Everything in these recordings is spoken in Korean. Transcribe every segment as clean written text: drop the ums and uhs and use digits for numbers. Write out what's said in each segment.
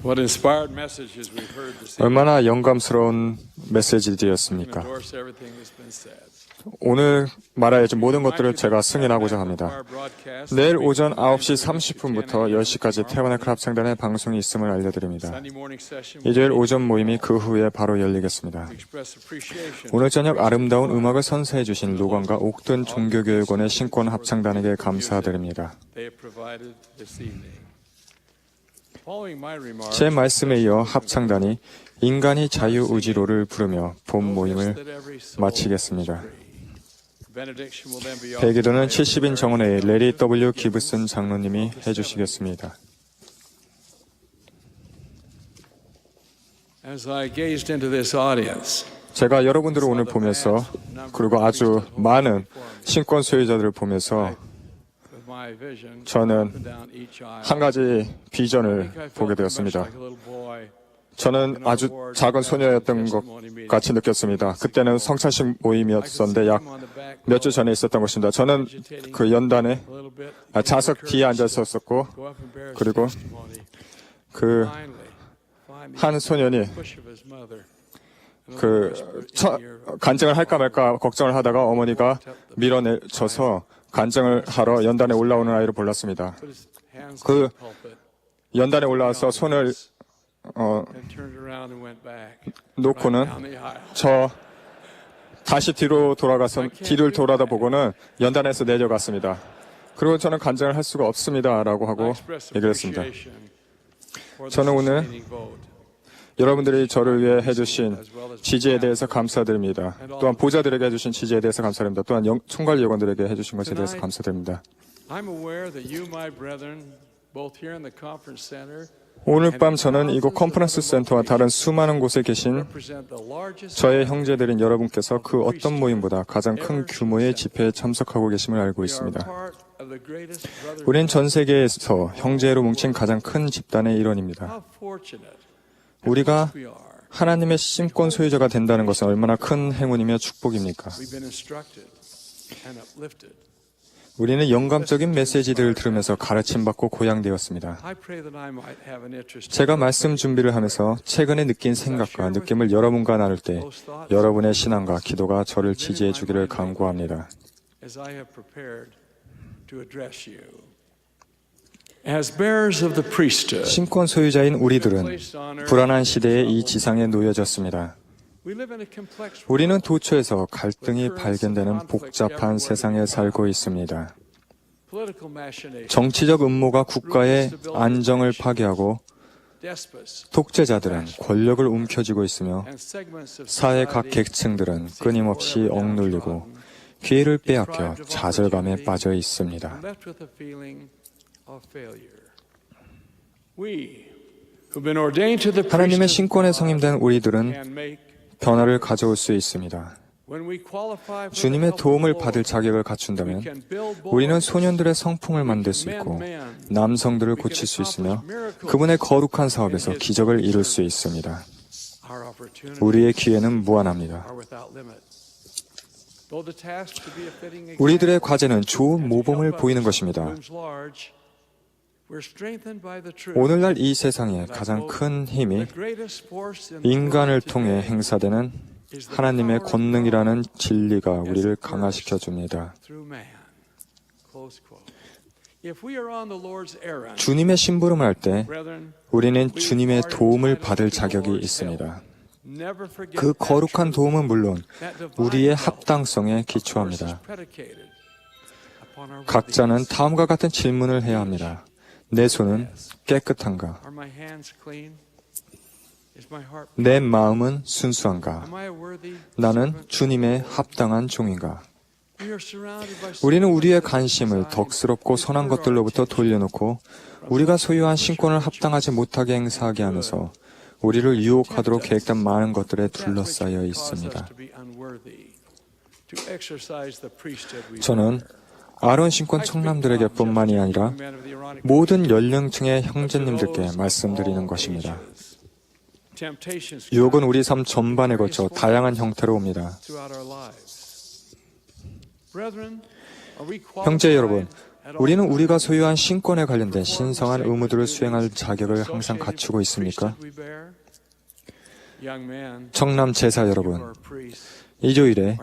What inspired messages we've heard this evening. 얼마나 영감스러운 메시지들이었습니까? Endorse everything that's been said. 오늘 말하여진 모든 것들을 제가 승인하고자 합니다. 내일 오전 9시 30분부터 10시까지 태원의 합창단의 방송이 있음을 알려드립니다. 일요일 오전 모임이 그 후에 바로 열리겠습니다. 오늘 저녁 아름다운 음악을 선사해 주신 로건과 옥든 종교교육원의 신권 합창단에게 감사드립니다. 제 말씀에 이어 합창단이 인간이 자유의지로를 부르며 본 모임을 마치겠습니다. 대기도는 70인 정원회의 레리 W. 기브슨 장로님이 해주시겠습니다. 제가 여러분들을 오늘 보면서 그리고 아주 많은 신권 소유자들을 보면서 저는 한 가지 비전을 보게 되었습니다. 저는 아주 작은 소녀였던 것 같이 느꼈습니다. 그때는 성찬식 모임이었었는데 약 몇 주 전에 있었던 것입니다. 저는 그 연단에 좌석 뒤에 앉아 있었었고, 그리고 그 한 소년이 간증을 할까 말까 걱정을 하다가 어머니가 밀어내줘서 간증을 하러 연단에 올라오는 아이를 몰랐습니다. 그 연단에 올라와서 손을 놓고는 다시 뒤를 돌아다 보고는 연단에서 내려갔습니다. 그리고 저는 간증을 할 수가 없습니다라고 하고 얘기를 했습니다. 저는 오늘 여러분들이 저를 위해 해주신 지지에 대해서 감사드립니다. 또한 보좌들에게 해주신 지지에 대해서 감사드립니다. 또한 총괄 요원들에게 해주신 것에 대해서 감사드립니다. 오늘 밤 저는 이곳 컨퍼런스 센터와 다른 수많은 곳에 계신 저의 형제들인 여러분께서 그 어떤 모임보다 가장 큰 규모의 집회에 참석하고 계심을 알고 있습니다. 우린 전 세계에서 형제로 뭉친 가장 큰 집단의 일원입니다. 우리가 하나님의 신권 소유자가 된다는 것은 얼마나 큰 행운이며 축복입니까? 우리는 영감적인 메시지들을 들으면서 가르침받고 고양되었습니다. 제가 말씀 준비를 하면서 최근에 느낀 생각과 느낌을 여러분과 나눌 때 여러분의 신앙과 기도가 저를 지지해 주기를 간구합니다. 신권 소유자인 우리들은 불안한 시대에 이 지상에 놓여졌습니다. 우리는 도처에서 갈등이 발견되는 복잡한 세상에 살고 있습니다. 정치적 음모가 국가의 안정을 파괴하고 독재자들은 권력을 움켜쥐고 있으며 사회 각 계층들은 끊임없이 억눌리고 기회를 빼앗겨 좌절감에 빠져 있습니다. 하나님의 신권에 성임된 우리들은 변화를 가져올 수 있습니다. 주님의 도움을 받을 자격을 갖춘다면 우리는 소년들의 성품을 만들 수 있고 남성들을 고칠 수 있으며 그분의 거룩한 사업에서 기적을 이룰 수 있습니다. 우리의 기회는 무한합니다. 우리들의 과제는 좋은 모범을 보이는 것입니다. 오늘날 이 세상의 가장 큰 힘이 인간을 통해 행사되는 하나님의 권능이라는 진리가 우리를 강화시켜 줍니다. 주님의 심부름을 할 때 우리는 주님의 도움을 받을 자격이 있습니다. 그 거룩한 도움은 물론 우리의 합당성에 기초합니다. 각자는 다음과 같은 질문을 해야 합니다. 내 손은 깨끗한가? 내 마음은 순수한가? 나는 주님의 합당한 종인가? 우리는 우리의 관심을 덕스럽고 선한 것들로부터 돌려놓고 우리가 소유한 신권을 합당하지 못하게 행사하게 하면서 우리를 유혹하도록 계획된 많은 것들에 둘러싸여 있습니다. 저는 아론 신권 청남들에게 뿐만이 아니라 모든 연령층의 형제님들께 말씀드리는 것입니다. 유혹은 우리 삶 전반에 걸쳐 다양한 형태로 옵니다. 형제 여러분, 우리는 우리가 소유한 신권에 관련된 신성한 의무들을 수행할 자격을 항상 갖추고 있습니까? 청남 제사 여러분, 이 주일에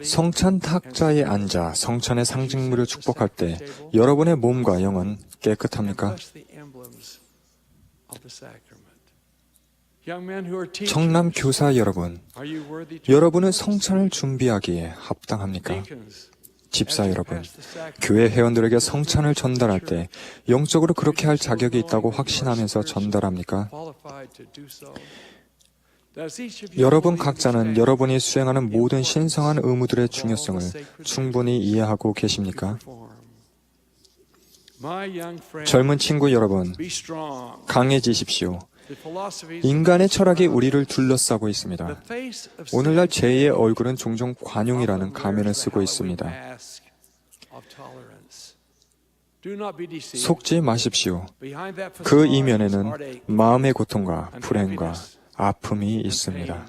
성찬 탁자에 앉아 성찬의 상징물을 축복할 때 여러분의 몸과 영은 깨끗합니까? 청남 교사 여러분, 여러분은 성찬을 준비하기에 합당합니까? 집사 여러분, 교회 회원들에게 성찬을 전달할 때 영적으로 그렇게 할 자격이 있다고 확신하면서 전달합니까? 여러분 각자는 여러분이 수행하는 모든 신성한 의무들의 중요성을 충분히 이해하고 계십니까? 젊은 친구 여러분, 강해지십시오. 인간의 철학이 우리를 둘러싸고 있습니다. 오늘날 제2의 얼굴은 종종 관용이라는 가면을 쓰고 있습니다. 속지 마십시오. 그 이면에는 마음의 고통과 불행과 아픔이 있습니다.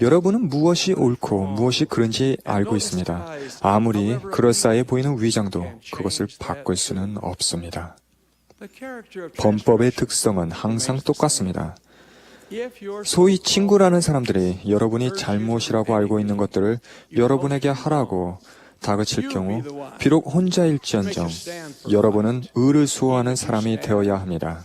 여러분은 무엇이 옳고 무엇이 그른지 알고 있습니다. 아무리 그럴싸해 보이는 위장도 그것을 바꿀 수는 없습니다. 범법의 특성은 항상 똑같습니다. 소위 친구라는 사람들이 여러분이 잘못이라고 알고 있는 것들을 여러분에게 하라고 다그칠 경우 비록 혼자일지언정 여러분은 의를 수호하는 사람이 되어야 합니다.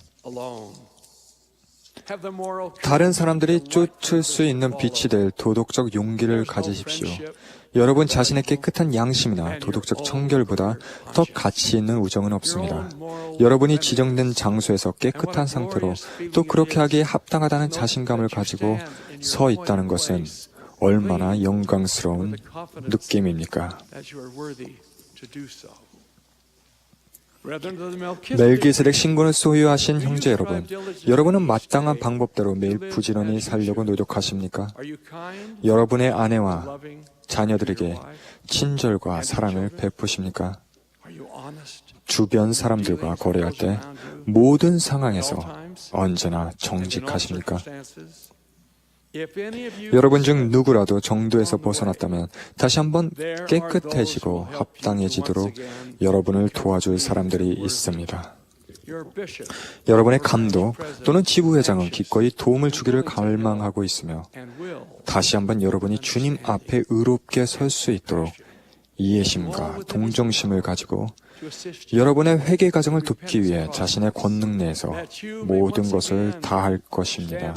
다른 사람들이 쫓을 수 있는 빛이 될 도덕적 용기를 가지십시오. 여러분 자신의 깨끗한 양심이나 도덕적 청결보다 더 가치 있는 우정은 없습니다. 여러분이 지정된 장소에서 깨끗한 상태로 또 그렇게 하기에 합당하다는 자신감을 가지고 서 있다는 것은 얼마나 영광스러운 느낌입니까? 멜기세덱 신분을 소유하신 형제 여러분, 여러분은 마땅한 방법대로 매일 부지런히 살려고 노력하십니까? 여러분의 아내와 자녀들에게 친절과 사랑을 베푸십니까? 주변 사람들과 거래할 때 모든 상황에서 언제나 정직하십니까? 여러분 중 누구라도 정도에서 벗어났다면 다시 한번 깨끗해지고 합당해지도록 여러분을 도와줄 사람들이 있습니다. 여러분의 감독 또는 지부회장은 기꺼이 도움을 주기를 갈망하고 있으며 다시 한번 여러분이 주님 앞에 의롭게 설 수 있도록 이해심과 동정심을 가지고 여러분의 회개 과정을 돕기 위해 자신의 권능 내에서 모든 것을 다할 것입니다.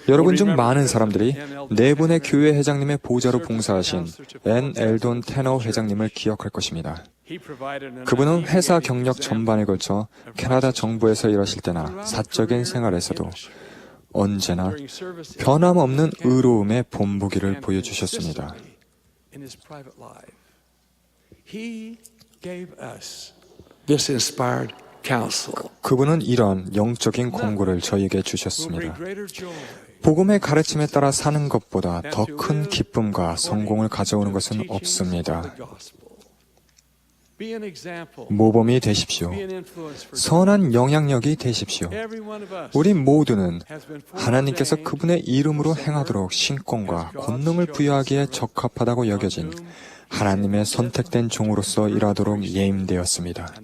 여러분 중 많은 사람들이 네 분의 교회 회장님의 보좌로 봉사하신 앤 엘돈 테너 회장님을 기억할 것입니다. 그분은 회사 경력 전반에 걸쳐 캐나다 정부에서 일하실 때나 사적인 생활에서도 언제나 변함없는 의로움의 본보기를 보여주셨습니다. 그분은 이런 영적인 권고를 저에게 주셨습니다. 복음의 가르침에 따라 사는 것보다 더 큰 기쁨과 성공을 가져오는 것은 없습니다. 모범이 되십시오. 선한 영향력이 되십시오. 우리 모두는 하나님께서 그분의 이름으로 행하도록 신권과 권능을 부여하기에 적합하다고 여겨진 하나님의 선택된 종으로서 일하도록 예임되었습니다.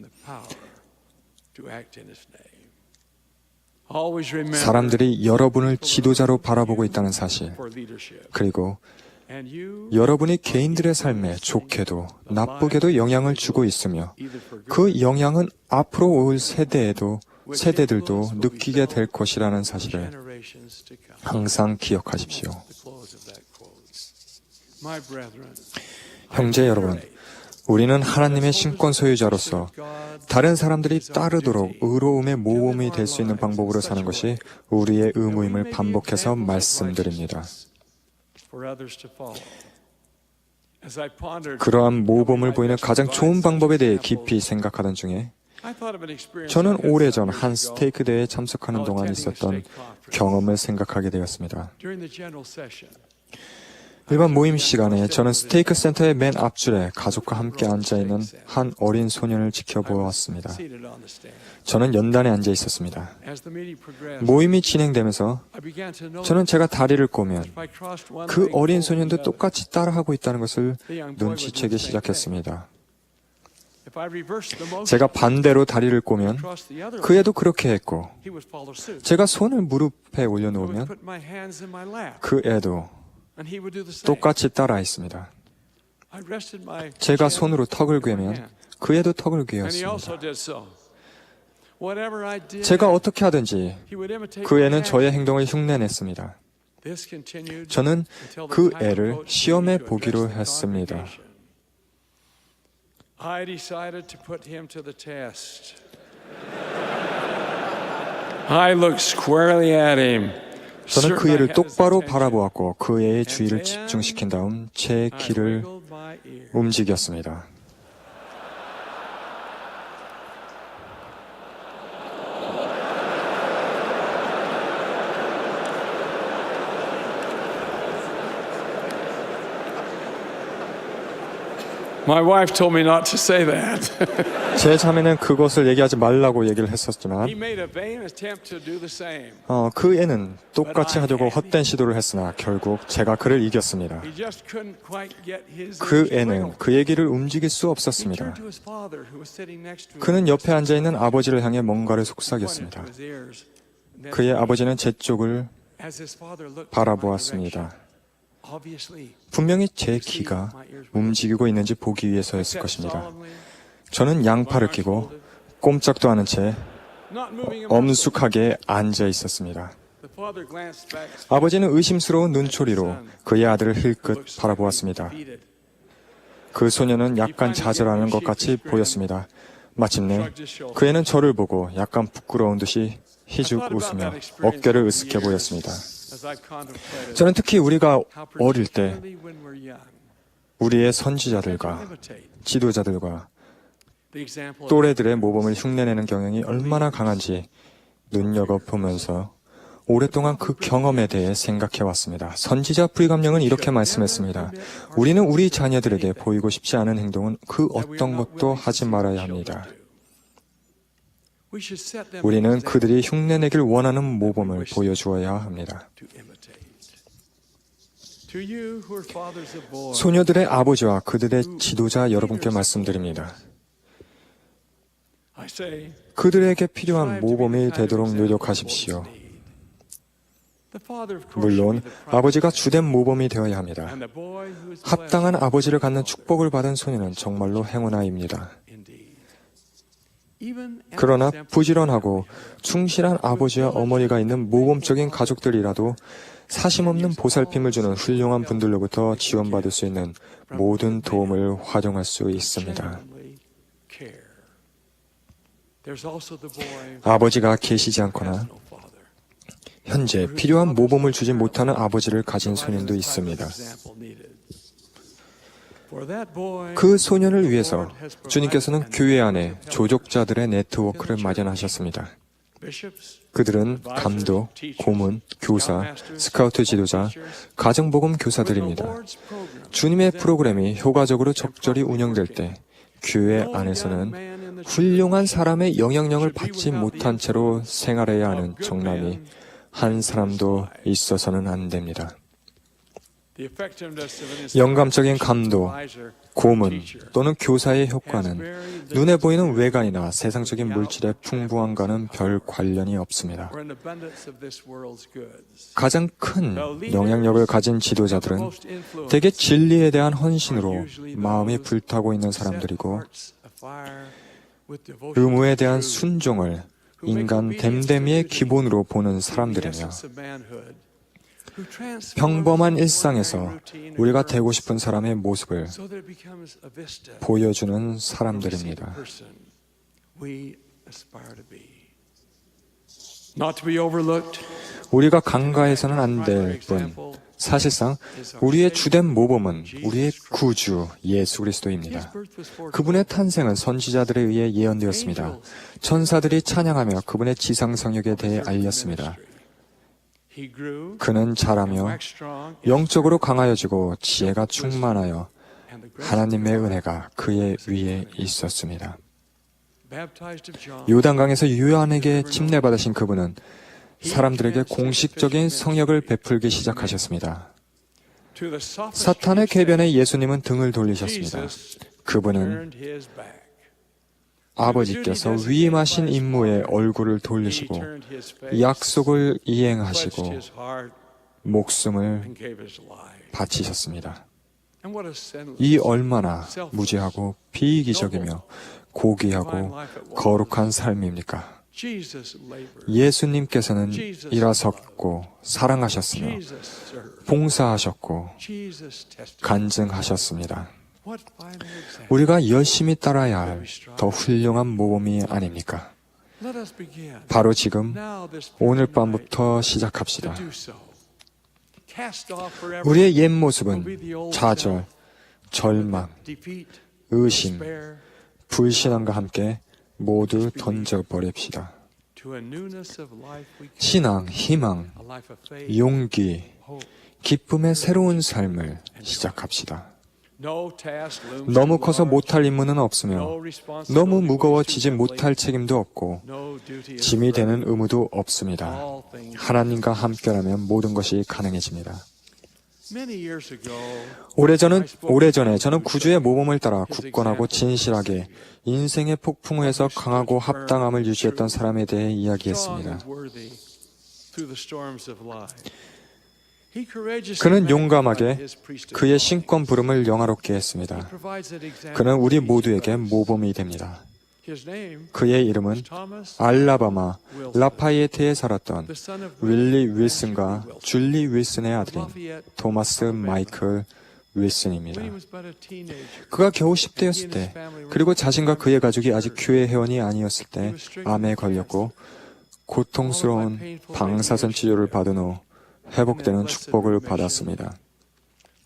사람들이 여러분을 지도자로 바라보고 있다는 사실, 그리고 여러분이 개인들의 삶에 좋게도 나쁘게도 영향을 주고 있으며 그 영향은 앞으로 올 세대들도 느끼게 될 것이라는 사실을 항상 기억하십시오. 형제 여러분, 우리는 하나님의 신권 소유자로서 다른 사람들이 따르도록 의로움의 모범이 될 수 있는 방법으로 사는 것이 우리의 의무임을 반복해서 말씀드립니다. 그러한 모범을 보이는 가장 좋은 방법에 대해 깊이 생각하던 중에 저는 오래전 한 스테이크 대회에 참석하는 동안 있었던 경험을 생각하게 되었습니다. 일반 모임 시간에 저는 스테이크 센터의 맨 앞줄에 가족과 함께 앉아있는 한 어린 소년을 지켜보았습니다. 저는 연단에 앉아 있었습니다. 모임이 진행되면서 저는 제가 다리를 꼬면 그 어린 소년도 똑같이 따라하고 있다는 것을 눈치채기 시작했습니다. 제가 반대로 다리를 꼬면 그 애도 그렇게 했고, 제가 손을 무릎에 올려놓으면 그 애도 똑같이 따라했습니다. 제가 손으로 턱을 괴면 그 애도 턱을 괴었습니다. 제가 어떻게 하든지 그 애는 저의 행동을 흉내냈습니다. 저는 그 애를 시험해 보기로 했습니다. I decided to put him to the test. I looked squarely at him. 저는 그 애를 똑바로 바라보았고 그 애의 주의를 집중시킨 다음 제 귀를 움직였습니다. My wife told me not to say that. 제 자매는 그것을 얘기하지 말라고 얘기를 했었지만 He made a vain attempt to do the same. 그 애는 똑같이 하려고 헛된 시도를 했으나 결국 제가 그를 이겼습니다. He just couldn't quite get his 그 애는 그 얘기를 움직일 수 He 없었습니다. turned to his father, who was sitting next to him. 그는 옆에 앉아있는 아버지를 향해 뭔가를 Pointed 속삭였습니다. to his ears. And then, 그의 아버지는 제 쪽을 as his father looked in my 바라보았습니다. direction, obviously, 분명히 제 귀가 움직이고 있는지 보기 위해서였을 sat 것입니다. solemnly, 저는 양팔을 끼고 꼼짝도 않은 채 not moving a muscle. 엄숙하게 앉아 있었습니다. The father glanced back. 아버지는 의심스러운 눈초리로 그의 아들을 힐끗 바라보았습니다. 그 소녀는 약간 좌절하는 것 같이 보였습니다. 마침내 그 애는 저를 보고 약간 부끄러운 듯이 희죽 웃으며 어깨를 으쓱해 보였습니다. 저는 특히 우리가 어릴 때 우리의 선지자들과 지도자들과 또래들의 모범을 흉내내는 경향이 얼마나 강한지 눈여겨보면서 오랫동안 그 경험에 대해 생각해 왔습니다. 선지자 브리감령은 이렇게 말씀했습니다. 우리는 우리 자녀들에게 보이고 싶지 않은 행동은 그 어떤 것도 하지 말아야 합니다. 우리는 그들이 흉내내길 원하는 모범을 보여주어야 합니다. 소녀들의 아버지와 그들의 지도자 여러분께 말씀드립니다. 그들에게 필요한 모범이 되도록 노력하십시오. 물론 아버지가 주된 모범이 되어야 합니다. 합당한 아버지를 갖는 축복을 받은 소녀는 정말로 행운아입니다. 그러나 부지런하고 충실한 아버지와 어머니가 있는 모범적인 가족들이라도 사심없는 보살핌을 주는 훌륭한 분들로부터 지원받을 수 있는 모든 도움을 활용할 수 있습니다. 아버지가 계시지 않거나 현재 필요한 모범을 주지 못하는 아버지를 가진 소년도 있습니다. 그 소년을 위해서 주님께서는 교회 안에 조족자들의 네트워크를 마련하셨습니다. 그들은 감독, 고문, 교사, 스카우트 지도자, 가정복음 교사들입니다. 주님의 프로그램이 효과적으로 적절히 운영될 때 교회 안에서는 훌륭한 사람의 영향력을 받지 못한 채로 생활해야 하는 정남이 한 사람도 있어서는 안 됩니다. 영감적인 감독, 고문 또는 교사의 효과는 눈에 보이는 외관이나 세상적인 물질의 풍부함과는 별 관련이 없습니다. 가장 큰 영향력을 가진 지도자들은 대개 진리에 대한 헌신으로 마음이 불타고 있는 사람들이고 의무에 대한 순종을 인간 됨됨이의 기본으로 보는 사람들이며 평범한 일상에서 우리가 되고 싶은 사람의 모습을 보여주는 사람들입니다. 우리가 간과해서는 안 될 뿐, 사실상 우리의 주된 모범은 우리의 구주 예수 그리스도입니다. 그분의 탄생은 선지자들에 의해 예언되었습니다. 천사들이 찬양하며 그분의 지상 성역에 대해 알렸습니다. He grew 그는 and 자라며 waxed strong in 영적으로 강하여지고 지혜가 충만하여 and the grace 하나님의 은혜가 그의 위에 있었습니다. baptized of John. 요단강에서 요한에게 침례받으신 그분은 사람들에게 공식적인 성역을 베풀기 시작하셨습니다. To the sophistry 사탄의 of 궤변에 예수님은 등을 돌리셨습니다. Jesus 그분은 turned his back. 아버지께서 위임하신 임무에 얼굴을 He 돌리시고 turned his face, 약속을 pledged 이행하시고 his heart, 목숨을 and gave his life. 바치셨습니다. And what a sinless, 이 얼마나 무죄하고 비이기적이며 고귀하고 거룩한 삶입니까? Jesus labored. 예수님께서는 일하셨고 사랑하셨으며 Jesus served. 봉사하셨고 Jesus testified. 간증하셨습니다. What finer example. 우리가 열심히 따라야 할 더 훌륭한 모범이 아닙니까? Let us begin 바로 지금 now this 오늘 very night 밤부터 to 시작합시다. do so. Cast off forever 우리의 옛 모습은 좌절, 절망, defeat, 의심, despair, 불신앙과 함께 모두 던져버립시다. to a newness of life we can, 신앙, 희망, a life of faith, 용기, hope. 기쁨의 새로운 삶을 시작합시다. No task looms 너무 too 커서 large. 못할 임무는 없으며 No responsibility 너무 weighs 무거워지지 too heavily. 못할 책임도 없고 No duty is 짐이 burden. 되는 의무도 없습니다. All things. 하나님과 함께라면 모든 것이 가능해집니다. Many years ago, 오래전에 저는 구주의 모범을 따라 굳건하고 진실하게 인생의 폭풍우에서 강하고 합당함을 유지했던 사람에 대해 strong 이야기했습니다. and worthy through the storms of life. He courageously 그는 용감하게 magnified his priesthood 그의 calling. 신권 부름을 영화롭게 He 했습니다. provides that example 그는 우리 for each 모두에게 of us. 모범이 됩니다. His name 그의 was 이름은 Thomas 알라바마 Wilson, 라파이에트에 살았던 the son of 윌리 William 윌슨과 Wilson, 줄리 윌슨의 of 아들인 Lafayette, 토마스 마이클 윌슨입니다. when he was but a teenager. 그가 겨우 10대였을 때, 그리고 자신과 그의 가족이 아직 교회 회원이 아니었을 때 암에 걸렸고 고통스러운 방사선 치료를 받은 후 회복되는 축복을 받았습니다.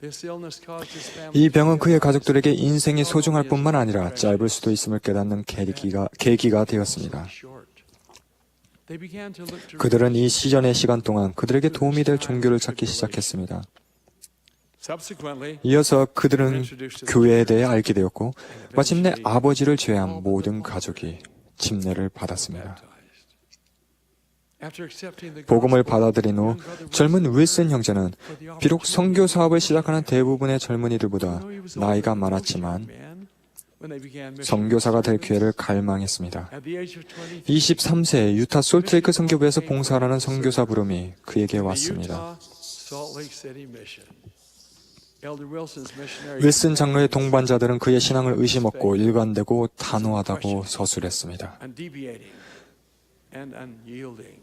This illness caused his family 이 병은 그의 가족들에게 인생이 소중할 뿐만 아니라 짧을 수도 있음을 깨닫는 계기가 되었습니다. They began to look to 그들은 이 시전의 시간 동안 그들에게 도움이 될 종교를 찾기 시작했습니다. Subsequently, 이어서 그들은 교회에 대해 알게 되었고 마침내 아버지를 제외한 모든 가족이 침례를 받았습니다. after accepting the 복음을 gospel, 받아들인 후 젊은 윌슨 형제는 비록 선교 사업을 시작하는 대부분의 젊은이들보다 though he was 나이가 older than most young 많았지만 men, when they began mission 선교사가 될 기회를 갈망했습니다. at the age of 23, 23세에 유타 솔트레이크 선교부에서 봉사하라는 선교사 부름이 그에게 the 왔습니다. Utah Salt Lake City mission. Elder Wilson's missionary 윌슨 장로의 동반자들은 그의 신앙을 의심없고 일관되고 단호하다고 서술했습니다. undeviating and unyielding.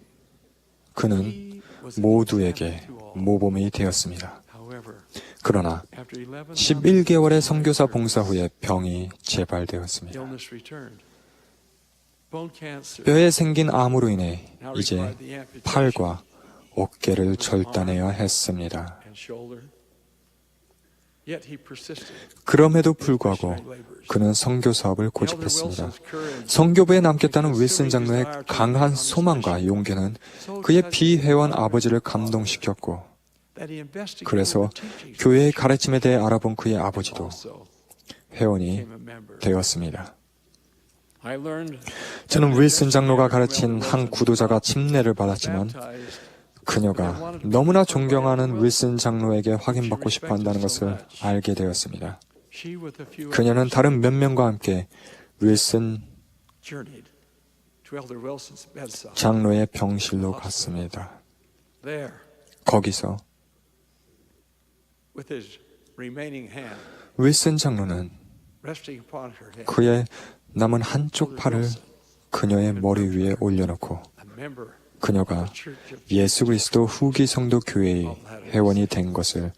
그는 He was an 모두에게 example to all. 모범이 되었습니다. However, 그러나 after 11 months, 11개월의 선교사 봉사 후에 병이 재발되었습니다. illness returned. Bone cancer 뼈에 생긴 암으로 인해 now 이제 required the amputation 팔과 어깨를 절단해야 했습니다. and shoulder. Yet he persisted. 그럼에도 불구하고 그는 선교 사업을 Elder 고집했습니다. Wilson's courage 선교부에 남겠다는 윌슨 장로의 강한 소망과 용기는 그의 비회원 아버지를 감동시켰고 that he investigated 그래서 the teachings 교회의 가르침에 대해 알아본 그의 아버지도 also 회원이 became a member. 되었습니다. I learned 저는 윌슨 장로가 가르친 한 구도자가 침례를 받았지만 baptized 그녀가 너무나 존경하는 윌슨 장로에게 확인받고 싶어 한다는 것을 알게 되었습니다. she with a few 그녀는 others 다른 몇 명과 함께 윌슨 journeyed to Elder Wilson's bedside. 장로의 병실로 갔습니다. There, 거기서 with his remaining hand 윌슨 장로는 resting upon her head, 그의 남은 한쪽 팔을 그녀의 머리 위에 올려놓고 a member 그녀가 of the Church of 예수 그리스도 후기 성도 교회의 회원이 된 것을 Elder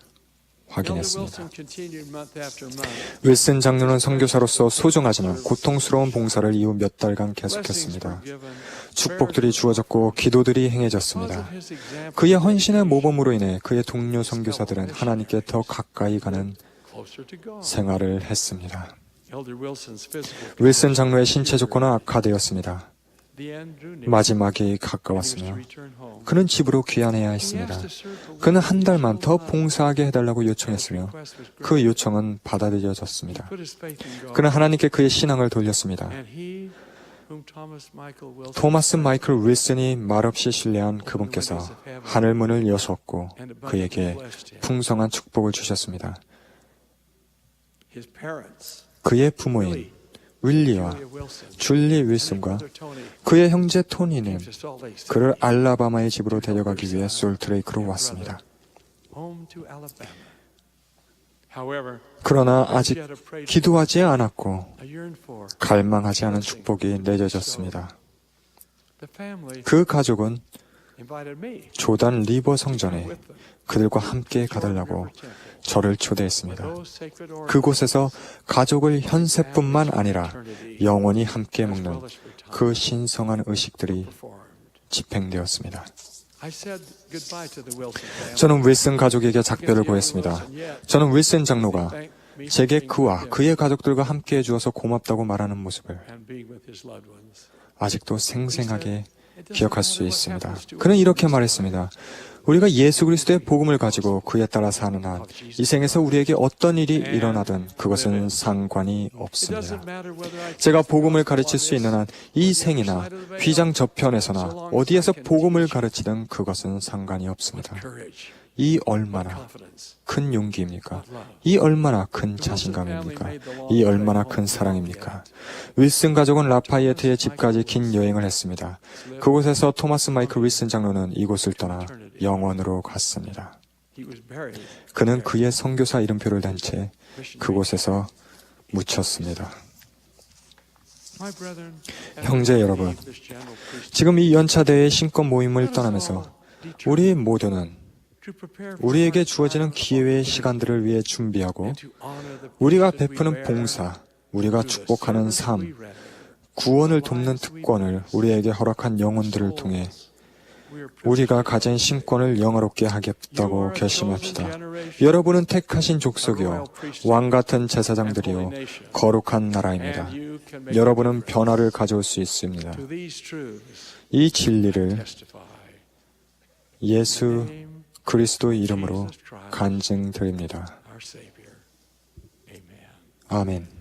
확인했습니다. Wilson continued month after month. 윌슨 장로는 선교사로서 소중하지만 고통스러운 봉사를 이후 몇 달간 Blessings were 계속했습니다. given. 축복들이 주어졌고 기도들이 Because 행해졌습니다. of his example, 그의 헌신의 모범으로 인해 그의 동료 선교사들은 하나님께 더 가까이 가는 closer to God. 생활을 했습니다. Elder Wilson's physical 윌슨 장로의 신체 조건은 악화되었습니다. 마지막이 가까웠으며 그는 집으로 귀환해야 했습니다. 그는 한 달만 더 봉사하게 해달라고 요청했으며 그 요청은 받아들여졌습니다. 그는 하나님께 그의 신앙을 돌렸습니다. 토마스 마이클 윌슨이 말없이 신뢰한 그분께서 하늘문을 여셨고 그에게 풍성한 축복을 주셨습니다. 그의 부모인 윌리와 줄리 윌슨과 그의 형제 토니는 그를 알라바마의 집으로 데려가기 위해 솔트레이크로 왔습니다. 그러나 아직 기도하지 않았고 갈망하지 않은 축복이 내려졌습니다. 그 가족은 조단 리버 성전에 그들과 함께 가달라고 저를 초대했습니다. 그곳에서 가족을 현세뿐만 아니라 영원히 함께 먹는 그 신성한 의식들이 집행되었습니다. 저는 윌슨 가족에게 작별을 고했습니다. 저는 윌슨 장로가 제게 그와 그의 가족들과 함께 해주어서 고맙다고 말하는 모습을 아직도 생생하게 기억할 수 있습니다. 그는 이렇게 말했습니다. 우리가 예수 그리스도의 복음을 가지고 그에 따라 사는 한 이 생에서 우리에게 어떤 일이 일어나든 그것은 상관이 없습니다. 제가 복음을 가르칠 수 있는 한 이 생이나 휘장 저편에서나 어디에서 복음을 가르치든 그것은 상관이 없습니다. 이 얼마나 큰 용기입니까? 이 얼마나 큰 자신감입니까? 이 얼마나 큰 사랑입니까? 윌슨 가족은 라파이에트의 집까지 긴 여행을 했습니다. 그곳에서 토마스 마이클 윌슨 장로는 이곳을 떠나 영원으로 갔습니다. 그는 그의 선교사 이름표를 단 채 그곳에서 묻혔습니다. 형제 여러분, 지금 이 연차대회의 신권 모임을 떠나면서 우리 모두는 우리에게 주어지는 기회의 시간들을 위해 준비하고 우리가 베푸는 봉사, 우리가 축복하는 삶, 구원을 돕는 특권을 우리에게 허락한 영혼들을 통해 우리가 가진 신권을 영화롭게 하겠다고 결심합시다. 여러분은 택하신 족속이요 왕같은 제사장들이요 거룩한 나라입니다. 여러분은 변화를 가져올 수 있습니다. 이 진리를 예수 그리스도의 이름으로 간증드립니다. 아멘.